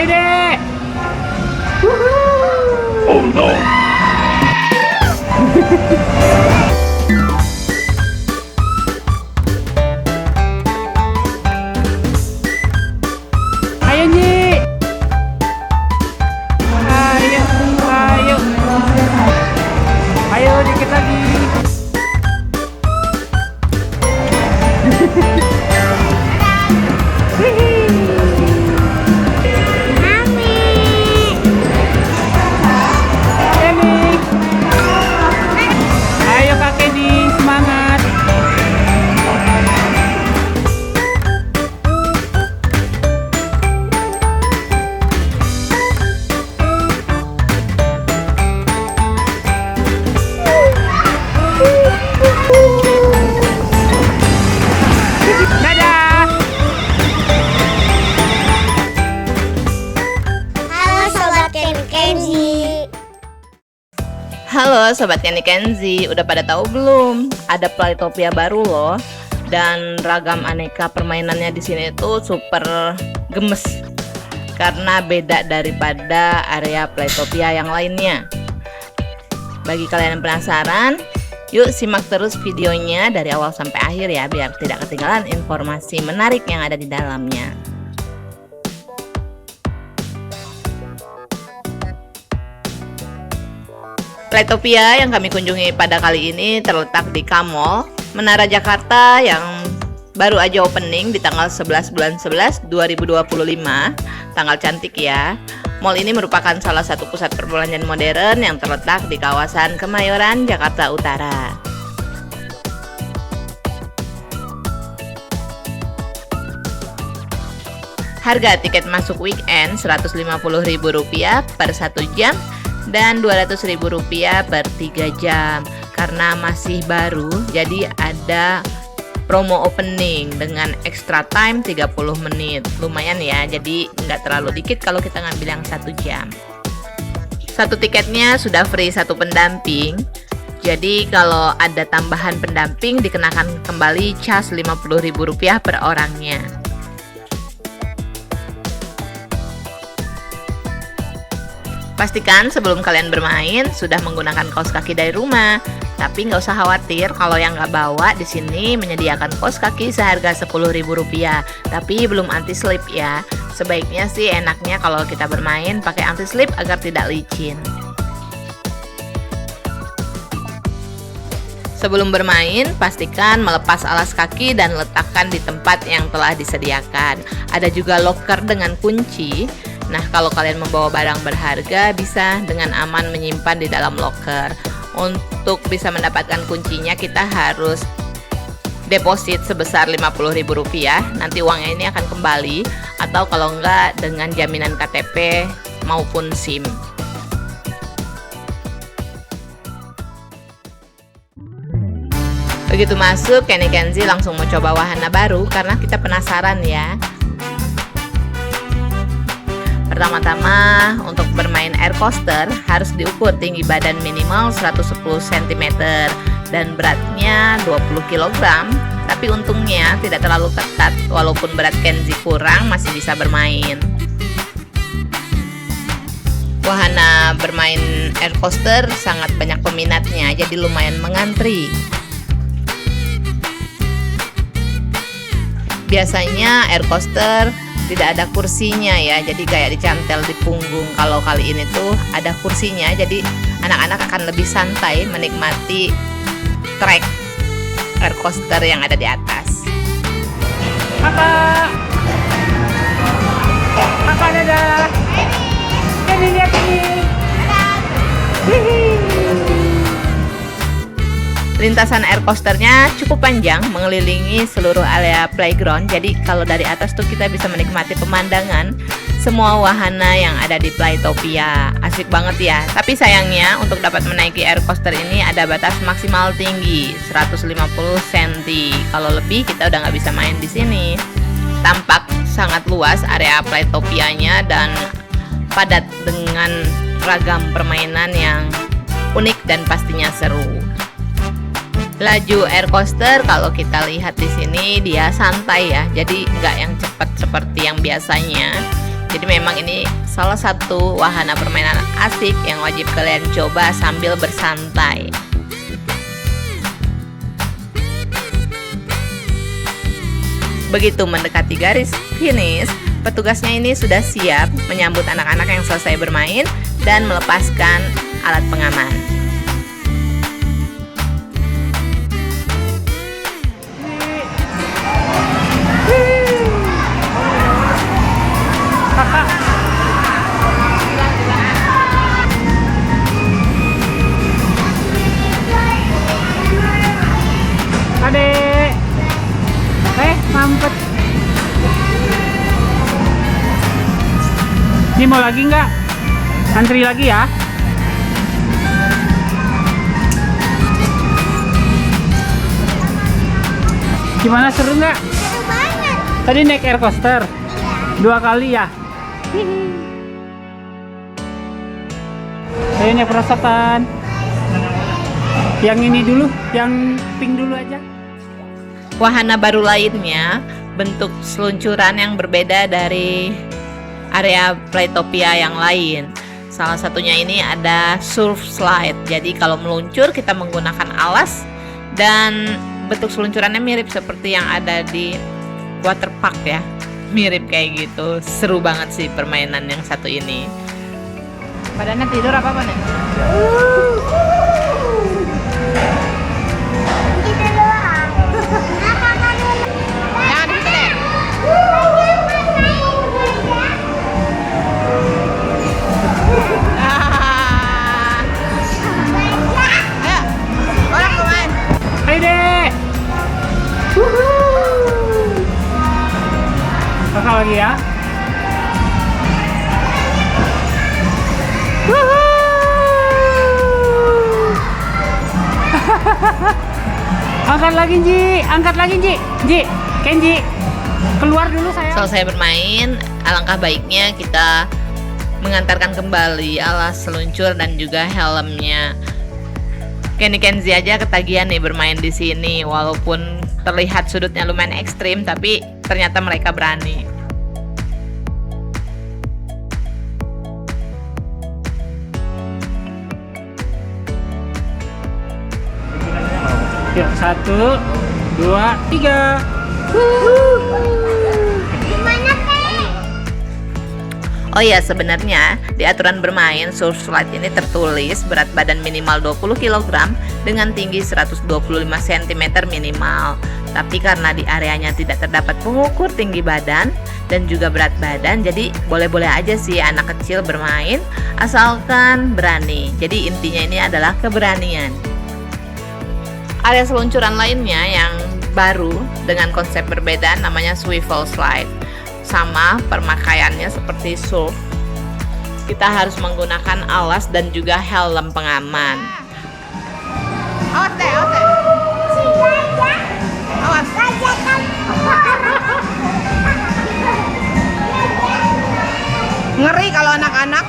Ayo dek. Oh no. Ayo Nyi. Ayo, ayo. Ayo dikit lagi. Ayo kakek nih, semangat. Dadah. Halo Sobat Kenzi. Halo Sobat Kenny Kenzi, udah pada tahu belum? Ada Playtopia baru loh. Dan ragam aneka permainannya di sini tuh super gemes. Karena beda daripada area Playtopia yang lainnya. Bagi kalian yang penasaran, yuk simak terus videonya dari awal sampai akhir ya, biar tidak ketinggalan informasi menarik yang ada di dalamnya. Playtopia yang kami kunjungi pada kali ini terletak di K-Mall, Menara Jakarta yang baru aja opening di tanggal 11 bulan 11 2025. Tanggal cantik ya. Mall ini merupakan salah satu pusat perbelanjaan modern yang terletak di kawasan Kemayoran, Jakarta Utara. Harga tiket masuk weekend Rp150.000 per 1 jam dan Rp200.000 per 3 jam. Karena masih baru, jadi ada promo opening dengan extra time 30 menit. Lumayan ya, jadi nggak terlalu dikit kalau kita ngambil yang 1 jam. Satu tiketnya sudah free satu pendamping. Jadi kalau ada tambahan pendamping dikenakan kembali cas Rp50.000 per orangnya. Pastikan sebelum kalian bermain sudah menggunakan kaos kaki dari rumah. Tapi nggak usah khawatir kalau yang nggak bawa, di sini menyediakan kaos kaki seharga Rp10.000. Tapi belum anti slip ya. Sebaiknya sih enaknya kalau kita bermain pakai anti slip agar tidak licin. Sebelum bermain, pastikan melepas alas kaki dan letakkan di tempat yang telah disediakan. Ada juga loker dengan kunci. Nah, kalau kalian membawa barang berharga, bisa dengan aman menyimpan di dalam loker. Untuk bisa mendapatkan kuncinya, kita harus deposit sebesar Rp50.000. Nanti uangnya ini akan kembali, atau kalau enggak dengan jaminan KTP maupun SIM. Begitu masuk, Kenny Kenzi langsung mau coba wahana baru karena kita penasaran ya. Pertama-tama, untuk bermain air coaster harus diukur tinggi badan minimal 110 cm dan beratnya 20 kg. Tapi untungnya tidak terlalu ketat, walaupun berat Kenzi kurang masih bisa bermain. Wahana bermain air coaster sangat banyak peminatnya, jadi lumayan mengantri. Biasanya air coaster tidak ada kursinya ya, jadi kayak dicantel di punggung. Kalau kali ini tuh ada kursinya, jadi anak-anak akan lebih santai menikmati trek air coaster yang ada di atas. Kakak. Kakak dadah. Ini lihat ini. Hihi. Lintasan air coasternya cukup panjang, mengelilingi seluruh area playground. Jadi kalau dari atas tuh kita bisa menikmati pemandangan semua wahana yang ada di Playtopia. Asik banget ya. Tapi sayangnya untuk dapat menaiki air coaster ini ada batas maksimal tinggi 150 cm. Kalau lebih kita udah nggak bisa main di sini. Tampak sangat luas area Playtopianya dan padat dengan ragam permainan yang unik dan pastinya seru. Laju air coaster kalau kita lihat di sini dia santai ya, jadi nggak yang cepat seperti yang biasanya. Jadi memang ini salah satu wahana permainan asik yang wajib kalian coba sambil bersantai. Begitu mendekati garis finish, petugasnya ini sudah siap menyambut anak-anak yang selesai bermain dan melepaskan alat pengaman. Kakak. Adek. Mampet. Ini mau lagi nggak? Antri lagi ya. Gimana, seru nggak? Seru banget. Tadi naik air coaster 2 kali ya. Ayo naik perosotan. Yang ini dulu, yang pink dulu aja. Wahana baru lainnya, bentuk seluncuran yang berbeda dari area Playtopia yang lain. Salah satunya ini ada surf slide. Jadi kalau meluncur kita menggunakan alas dan bentuk seluncurannya mirip seperti yang ada di water park ya. Mirip kayak gitu. Seru banget sih permainan yang satu ini. Badannya tidur apa nih? Gitu doang. Nah, kakak dulu. Jangan di situ deh. Ayo, orang main. Ayo deh. Kakak lagi ya. Angkat lagi Ji, angkat lagi Ji. Ji, Kenji, keluar dulu saya. Selesai bermain, alangkah baiknya kita mengantarkan kembali alas seluncur dan juga helmnya. Kenny Kenzi aja ketagihan nih bermain di sini, walaupun terlihat sudutnya lumayan ekstrim, tapi ternyata mereka berani. Yuk, 1, 2, 3. Gimana, Teh? Oh iya, sebenarnya di aturan bermain surf slide ini tertulis berat badan minimal 20 kg dengan tinggi 125 cm minimal. Tapi karena di areanya tidak terdapat pengukur tinggi badan dan juga berat badan, jadi boleh-boleh aja sih anak kecil bermain asalkan berani. Jadi intinya ini adalah keberanian. Area seluncuran lainnya yang baru dengan konsep berbeda namanya swivel slide. Sama permakaiannya seperti surf. Kita harus menggunakan alas dan juga helm pengaman. Awas deh, awas deh. Awas. Ngeri kalau anak-anak.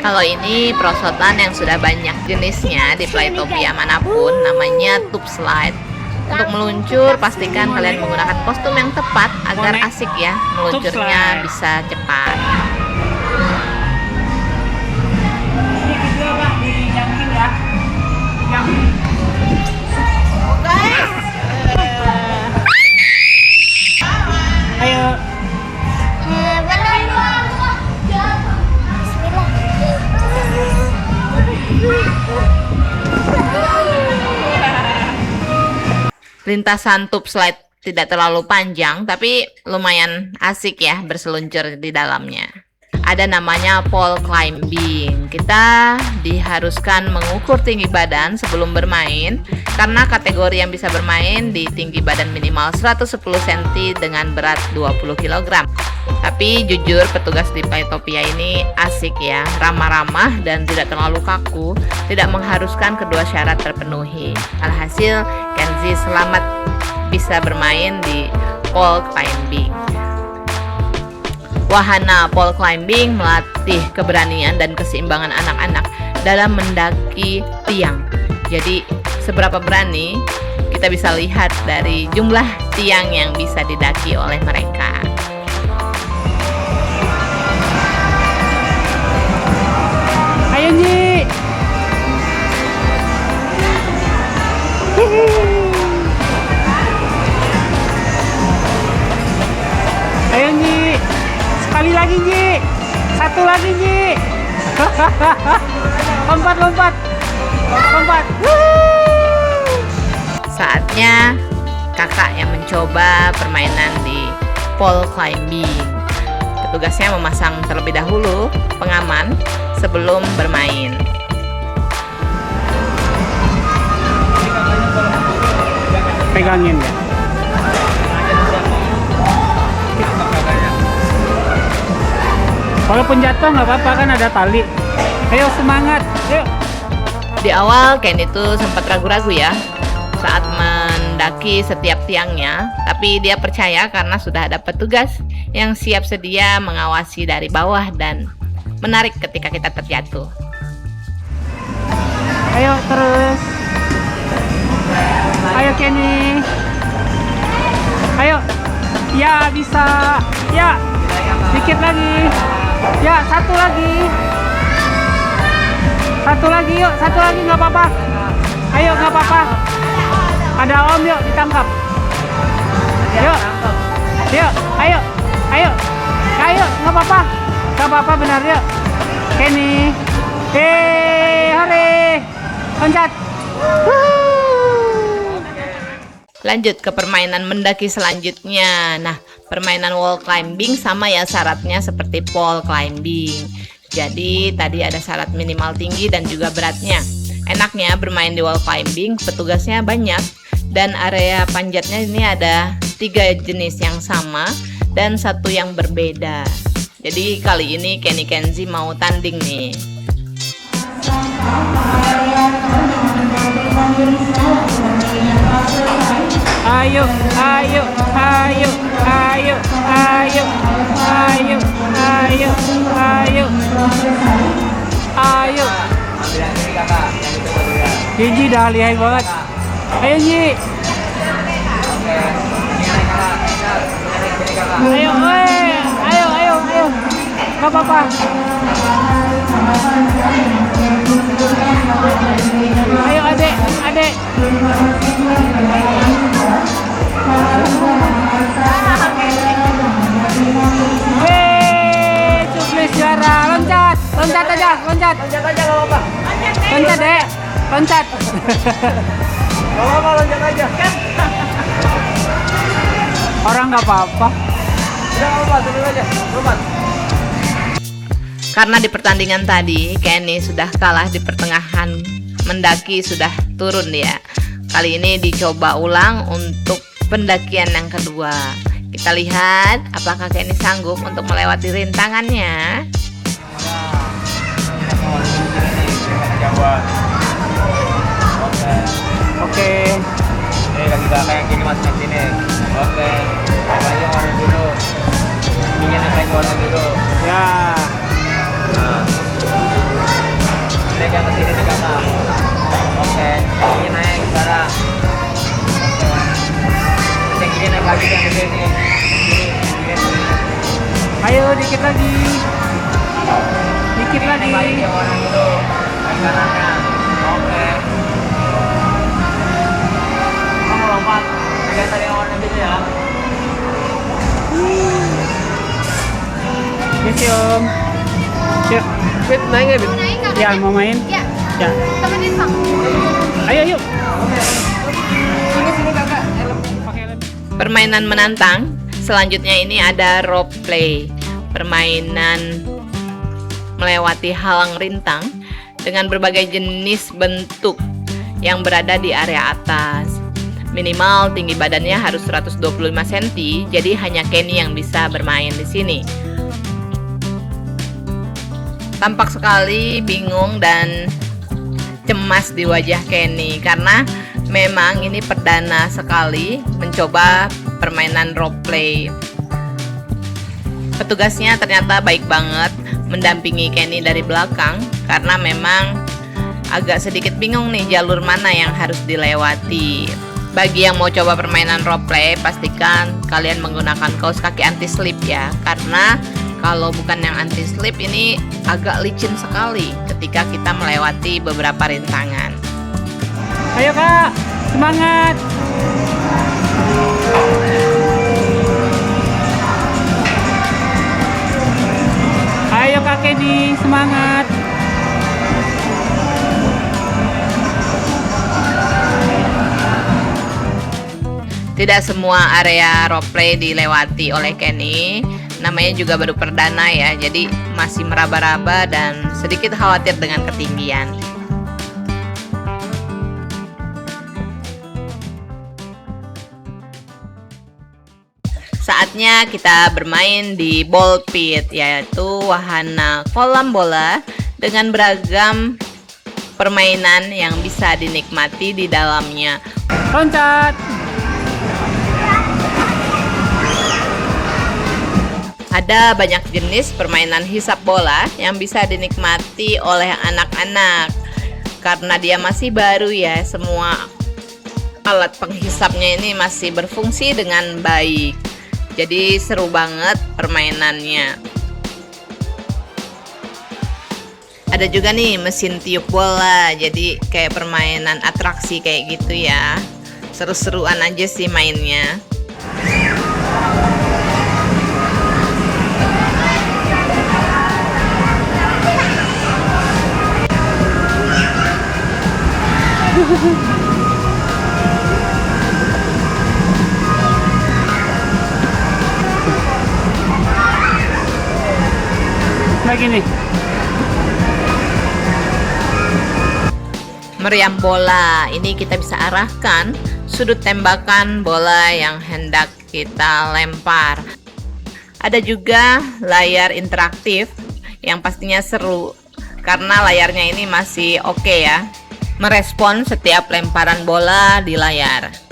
Kalau ini perosotan yang sudah banyak jenisnya di Playtopia manapun, namanya tube slide. Untuk meluncur, pastikan kalian menggunakan kostum yang tepat agar asik ya, meluncurnya bisa cepat. Ini juga Pak, dinyangkin ya. Yang Guys, ayo. lintasan tube slide tidak terlalu panjang, tapi lumayan asik ya berseluncur di dalamnya. Ada namanya pole climbing. Kita diharuskan mengukur tinggi badan sebelum bermain, karena kategori yang bisa bermain di tinggi badan minimal 110 cm dengan berat 20 kg. Tapi jujur petugas di Playtopia ini asik ya, ramah-ramah dan tidak terlalu kaku, tidak mengharuskan kedua syarat terpenuhi. Alhasil Kenzi selamat bisa bermain di pole climbing. Wahana pole climbing melatih keberanian dan keseimbangan anak-anak dalam mendaki tiang. Jadi seberapa berani kita bisa lihat dari jumlah tiang yang bisa didaki oleh mereka. Ayo Nji. Ayo Nji. Sekali lagi Nji. Satu lagi Nji. Lompat. Saatnya kakak yang mencoba permainan di pole climbing. Petugasnya memasang terlebih dahulu pengaman sebelum bermain. Pegangin ya. Walaupun jatuh nggak apa-apa kan ada tali. Ayo semangat, yuk. Di awal Ken itu sempat ragu-ragu ya saat mendaki setiap tiangnya, tapi dia percaya karena sudah ada petugas yang siap sedia mengawasi dari bawah dan menarik ketika kita terjatuh. Ayo terus. Ayo Kenny. Ayo. Ya bisa. Ya. Dikit lagi. Ya, satu lagi. Satu lagi yuk, satu lagi nggak apa-apa. Ayo nggak apa-apa. Ada Om yuk ditangkap. Yuk. Yuk, ayo. Ayo, nggak apa-apa. Nggak apa-apa benar yuk. Kenny. Hore. Loncat. Lanjut ke permainan mendaki selanjutnya. Nah, permainan wall climbing sama ya syaratnya seperti pole climbing. Jadi tadi ada syarat minimal tinggi dan juga beratnya. Enaknya bermain di wall climbing, petugasnya banyak dan area panjatnya ini ada 3 jenis yang sama dan 1 yang berbeda. Jadi kali ini Kenny Kenzie mau tanding nih. Ayo. Gigi dah lihai banget. Ayo Ji. Ayo. Gak apa-apa. Ayo adek. Cuklis juara. Loncat aja gak apa-apa. Loncat deh. Loncat. Gak apa-apa, loncat aja. Orang nggak apa-apa. Udah gak apa-apa, turun aja. Lompat. Karena di pertandingan tadi Kenny sudah kalah di pertengahan, mendaki sudah turun dia. Kali ini dicoba ulang untuk pendakian yang kedua. Kita lihat apakah Kenny sanggup untuk melewati rintangannya. Oke. Ini lagi kakak yang kini masuk sini. Oke. Lagi warna dulu. Ingin naik warna dulu. Ya. Nah. Naik ke sini nih kakak. Oke. Ingin naik sekarang. Oke. Ingin naik lagi yang sini. Ayo dikit lagi. Naik lagi ke warna dulu. Naik kanannya. Oke. Kamu lompat. Lihat tadi yang warna biru ya. Yes Om. Yuk. Fit naik nggak Fit? Naik nggak? Ya mau main? Ya, Ya. temenin Bang. Ayo yuk. Sini kakak. Pakai helm. Permainan menantang selanjutnya ini ada rope play. Permainan melewati halang rintang dengan berbagai jenis bentuk yang berada di area atas. Minimal tinggi badannya harus 125 cm, jadi hanya Kenny yang bisa bermain di sini. Tampak sekali bingung dan cemas di wajah Kenny karena memang ini perdana sekali mencoba permainan rope play. Petugasnya ternyata baik banget, mendampingi Kenny dari belakang karena memang agak sedikit bingung nih jalur mana yang harus dilewati. Bagi yang mau coba permainan roleplay, pastikan kalian menggunakan kaos kaki anti slip ya, karena kalau bukan yang anti slip ini agak licin sekali ketika kita melewati beberapa rintangan. Ayo Kak, semangat. Ayo Kak Kenny, semangat. Tidak semua area roleplay dilewati oleh Kenny. Namanya juga baru perdana ya, jadi masih meraba-raba dan sedikit khawatir dengan ketinggian. Saatnya kita bermain di ball pit, yaitu wahana kolam bola dengan beragam permainan yang bisa dinikmati di dalamnya. Loncat. Ada banyak jenis permainan hisap bola yang bisa dinikmati oleh anak-anak. Karena dia masih baru ya, semua alat penghisapnya ini masih berfungsi dengan baik. Jadi seru banget permainannya. Ada juga nih mesin tiup bola, jadi kayak permainan atraksi kayak gitu ya. Seru-seruan aja sih mainnya. Lagi nih. Meriam bola, ini kita bisa arahkan sudut tembakan bola yang hendak kita lempar. Ada juga layar interaktif yang pastinya seru karena layarnya ini masih oke ya, merespon setiap lemparan bola di layar.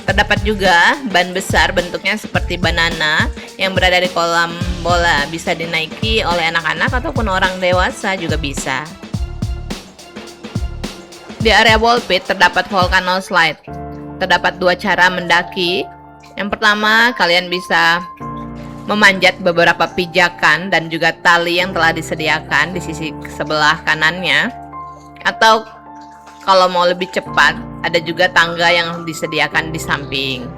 Terdapat juga ban besar bentuknya seperti banana yang berada di kolam bola, bisa dinaiki oleh anak-anak ataupun orang dewasa juga bisa. Di area ball pit terdapat volcano slide. Terdapat dua cara mendaki. Yang pertama, kalian bisa memanjat beberapa pijakan dan juga tali yang telah disediakan di sisi sebelah kanannya. Atau kalau mau lebih cepat, ada juga tangga yang disediakan di samping.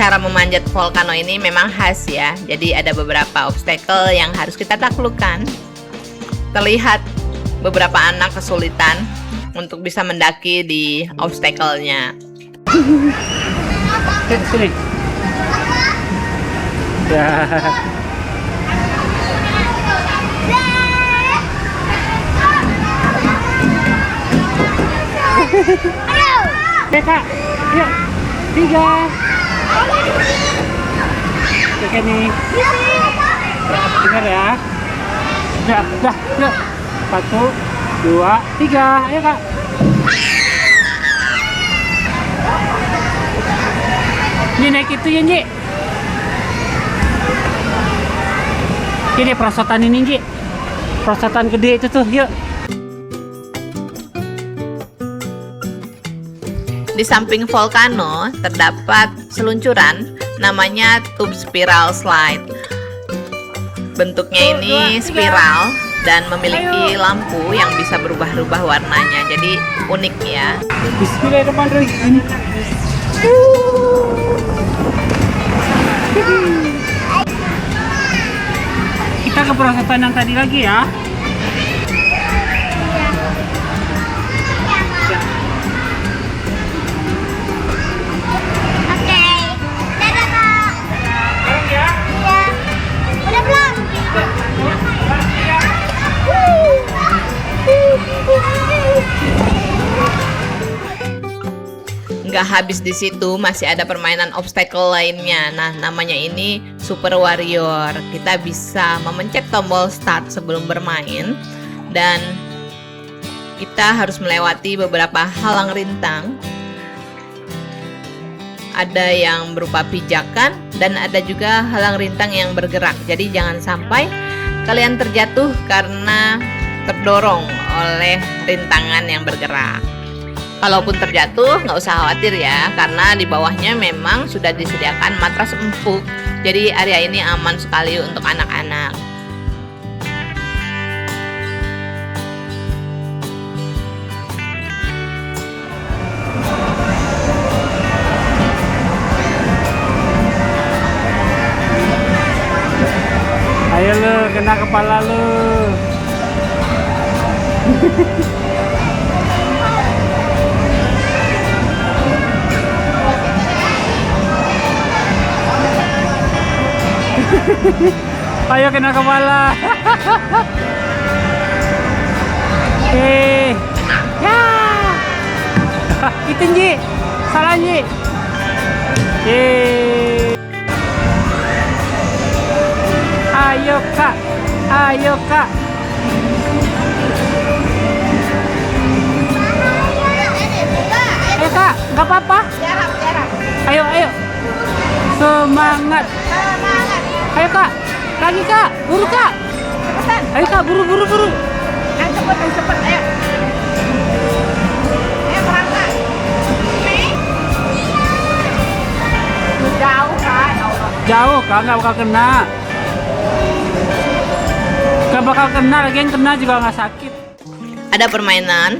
Cara memanjat volcano ini memang khas ya, jadi ada beberapa obstacle yang harus kita taklukkan. Terlihat beberapa anak kesulitan untuk bisa mendaki di obstacle-nya. Sini. Ya. Oke Kak, yuk 3. Oke nih. Dengar ya. Dah. 1, 2, 3. Ayo Kak. Ini naik itu ya, Nji. Ini perosotan ini, Nji. Perosotan gede itu tuh, yuk. Di samping volcano terdapat seluncuran namanya tube spiral slide. Bentuknya ini spiral dan memiliki lampu yang bisa berubah-ubah warnanya. Jadi unik ya. Bismillahirrahmanirrahim. Kita ke perosotan yang tadi lagi ya. Gak habis di situ, masih ada permainan obstacle lainnya. Nah, namanya ini Super Warrior. Kita bisa memencet tombol start sebelum bermain dan kita harus melewati beberapa halang rintang. Ada yang berupa pijakan dan ada juga halang rintang yang bergerak. Jadi jangan sampai kalian terjatuh karena terdorong oleh rintangan yang bergerak. Kalaupun terjatuh, nggak usah khawatir ya, karena di bawahnya memang sudah disediakan matras empuk. Jadi area ini aman sekali untuk anak-anak. Ayo lu, kena kepala lu. Ayo kena kepala. Ya. Itu Ji, salah Ji. Ayo kak, ayo kak. Ayo kak, nggak apa-apa. Ayo, ayo. Semangat. Ayo kak, lagi kak, buru kak. Ayo kak, buru, buru, buru. Yang cepet, ayo. Ayo berangkat. Jauh kak, Jauh kak, nggak bakal kena. Nggak bakal kena, lagi yang kena juga nggak sakit. Ada permainan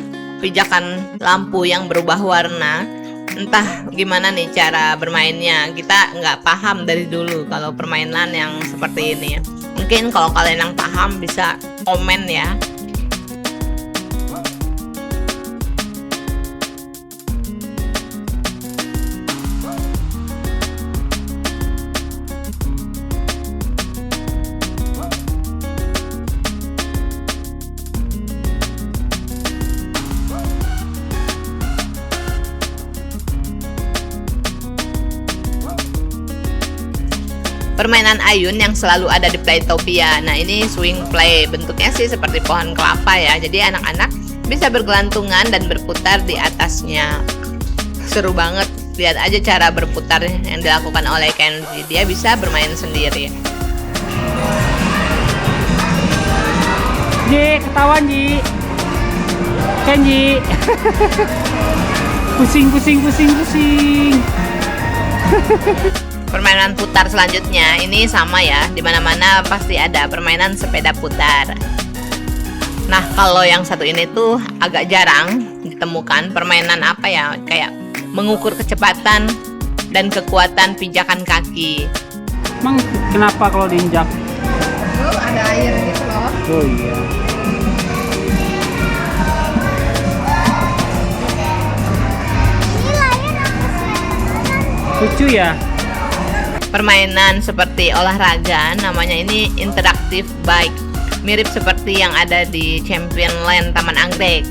pijakan lampu yang berubah warna. Entah gimana nih cara bermainnya, kita nggak paham dari dulu kalau permainan yang seperti ini. Mungkin kalau kalian yang paham bisa komen ya. Permainan ayun yang selalu ada di Playtopia. Nah, ini swing play. Bentuknya sih seperti pohon kelapa ya. Jadi anak-anak bisa bergelantungan dan berputar di atasnya. Seru banget. Lihat aja cara berputar yang dilakukan oleh Kenji. Dia bisa bermain sendiri. Ji, ketahuan Ji. Kenji. Pusing, pusing, pusing, pusing. Permainan putar selanjutnya ini sama ya, dimana-mana pasti ada permainan sepeda putar. Nah, kalau yang satu ini tuh agak jarang ditemukan permainan apa ya, kayak mengukur kecepatan dan kekuatan pijakan kaki. Emang kenapa kalau diinjak? Tuh ada air gitu loh. Oh iya. Lucu ya. Permainan seperti olahraga, namanya ini interaktif bike. Mirip seperti yang ada di Champion Land Taman Anggrek.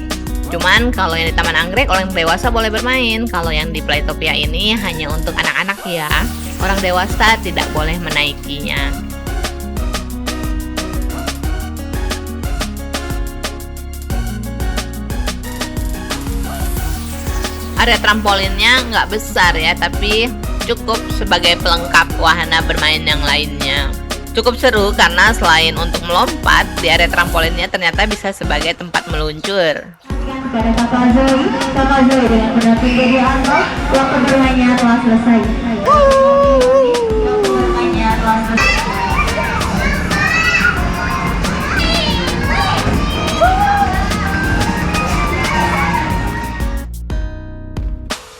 Cuman kalau yang di Taman Anggrek orang dewasa boleh bermain. Kalau yang di Playtopia ini hanya untuk anak-anak ya. Orang dewasa tidak boleh menaikinya. Area trampolinnya nggak besar ya, tapi cukup sebagai pelengkap wahana bermain yang lainnya. Cukup seru karena selain untuk melompat, di area trampolinnya ternyata bisa sebagai tempat meluncur. Kepada Kakak Zoe dengan pendamping Baby Anto, waktu bermainnya telah selesai. Waktu bermainnya telah selesai.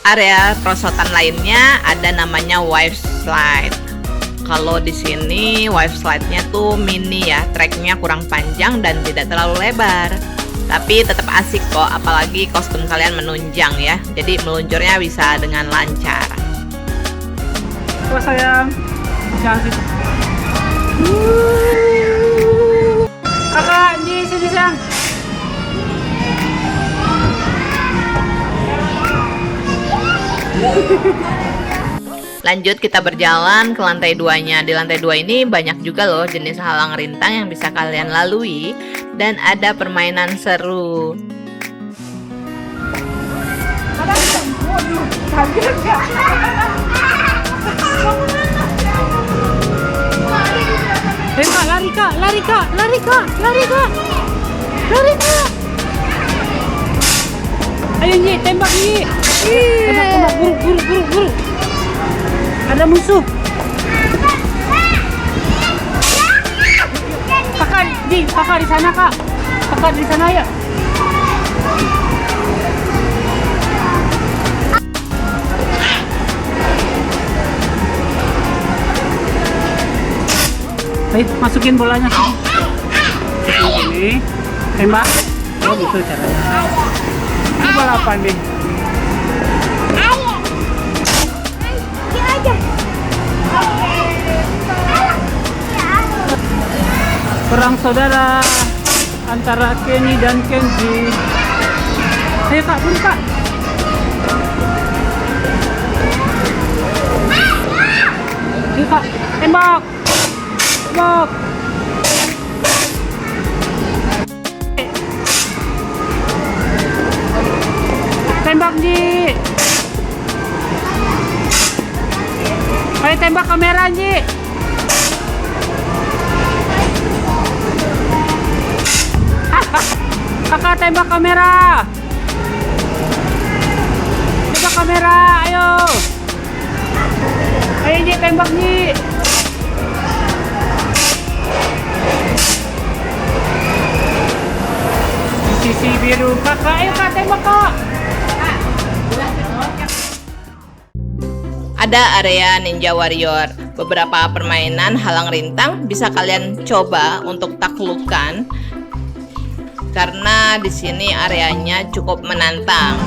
Area perosotan lainnya ada namanya wave slide. Kalau di sini wave slide-nya tuh mini ya, treknya kurang panjang dan tidak terlalu lebar. Tapi tetap asik kok, apalagi kostum kalian menunjang ya. Jadi meluncurnya bisa dengan lancar. Terus sayang, jangan situ. Kakak, di sini sayang. Lanjut kita berjalan ke lantai 2-nya. Di lantai 2 ini banyak juga loh jenis halang rintang yang bisa kalian lalui dan ada permainan seru. Kak, lari kak, lari kak, lari kak, lari kak, lari kak. Ayo Nyi, tembak Nyi. Tembak, tembak, buru, buru, buru, buru. Ada musuh. Kakak, Nyi, kakak di sana kak. Kakak di sana ya. Baik, masukin bolanya sini. Sini, tembak. Oh gitu caranya. Ini bola apa nih? Perang saudara antara Kenny dan Kenji. Ayo kak, buru kak. Ayo kak, tembak. Tembak. Tembak Ji. Ayo tembak kamera Ji. Kakak tembak kamera. Tembak kamera, ayo. Ayo Ji, tembak Ji. Sisi biru kakak, ayo kak tembak kak. Ada area Ninja Warrior. Beberapa permainan halang rintang bisa kalian coba untuk taklukkan karena di sini areanya cukup menantang.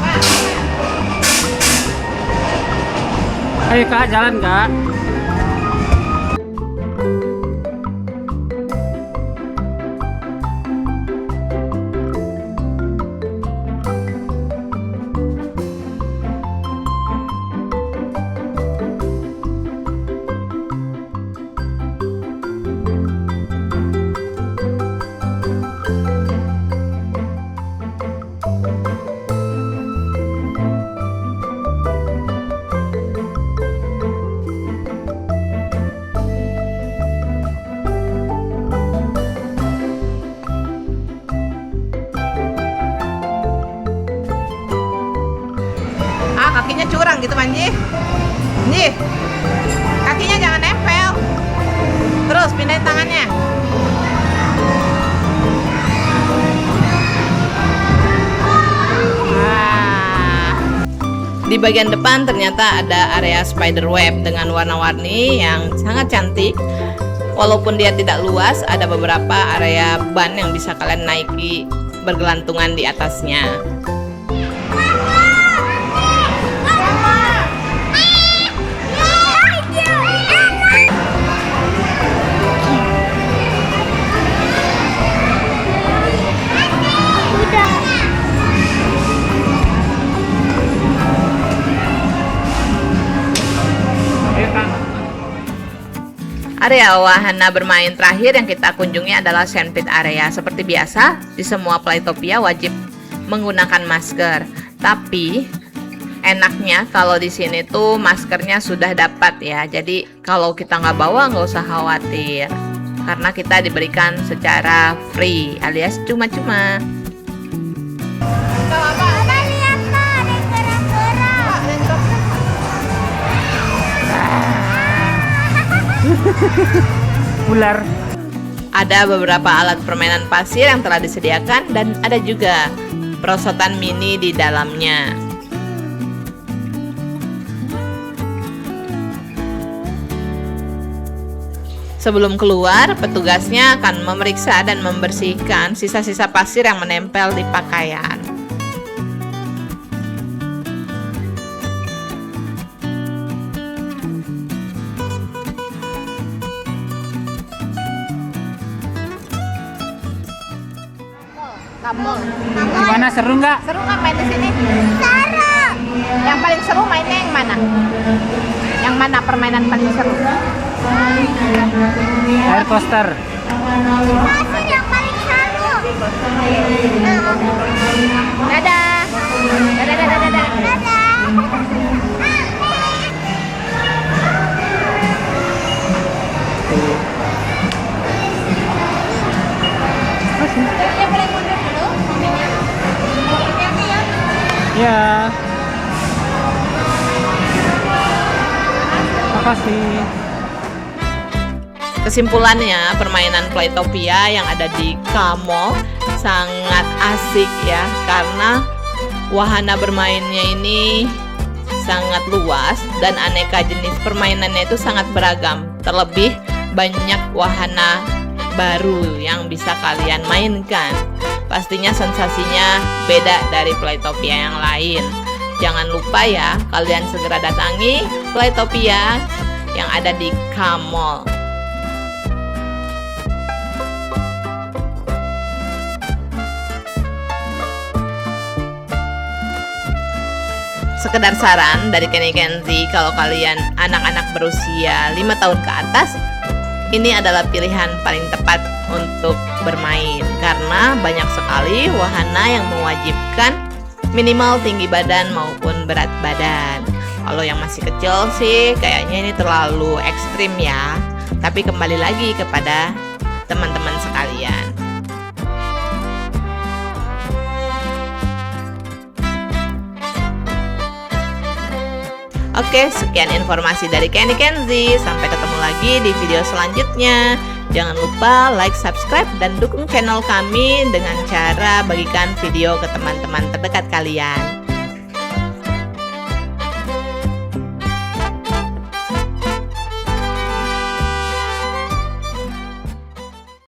Ayo kak, jalan kak. Kakinya curang gitu Manji. Nji, kakinya jangan nempel. Terus pindahin tangannya. Di bagian depan ternyata ada area spider web dengan warna-warni yang sangat cantik. Walaupun dia tidak luas, ada beberapa area ban yang bisa kalian naiki bergelantungan di atasnya. Area wahana bermain terakhir yang kita kunjungi adalah sandpit area. Seperti biasa, di semua Playtopia wajib menggunakan masker. Tapi enaknya kalau di sini tuh maskernya sudah dapat ya. Jadi kalau kita nggak bawa nggak usah khawatir, karena kita diberikan secara free alias cuma-cuma. Papa lihat kak, ada gerak-gerak. Ular. Ada beberapa alat permainan pasir yang telah disediakan dan ada juga perosotan mini di dalamnya. Sebelum keluar, petugasnya akan memeriksa dan membersihkan sisa-sisa pasir yang menempel di pakaian. Kampung. Gimana, seru nggak? Seru nggak main di sini? Seru. Yang paling seru mainnya yang mana? Yang mana permainan paling seru? Air coaster. Masih yang paling seru. Dadah. Dadah, dadah, dadah. Dadah. Yang paling mundur dulu. Ya. Makasih. Kesimpulannya, permainan Playtopia yang ada di K-Mall sangat asik ya, karena wahana bermainnya ini sangat luas dan aneka jenis permainannya itu sangat beragam. Terlebih banyak wahana baru yang bisa kalian mainkan. Pastinya sensasinya beda dari Playtopia yang lain. Jangan lupa ya, kalian segera datangi Playtopia yang ada di K-Mall. Sekedar saran dari Kenny Kenzie, kalau kalian anak-anak berusia 5 tahun ke atas, ini adalah pilihan paling tepat untuk bermain karena banyak sekali wahana yang mewajibkan minimal tinggi badan maupun berat badan. Kalau yang masih kecil sih kayaknya ini terlalu ekstrim ya. Tapi kembali lagi kepada teman-teman sekalian. Oke, sekian informasi dari Kenny Kenzie. Sampai ketemu lagi di video selanjutnya. Jangan lupa like, subscribe, dan dukung channel kami dengan cara bagikan video ke teman-teman terdekat kalian.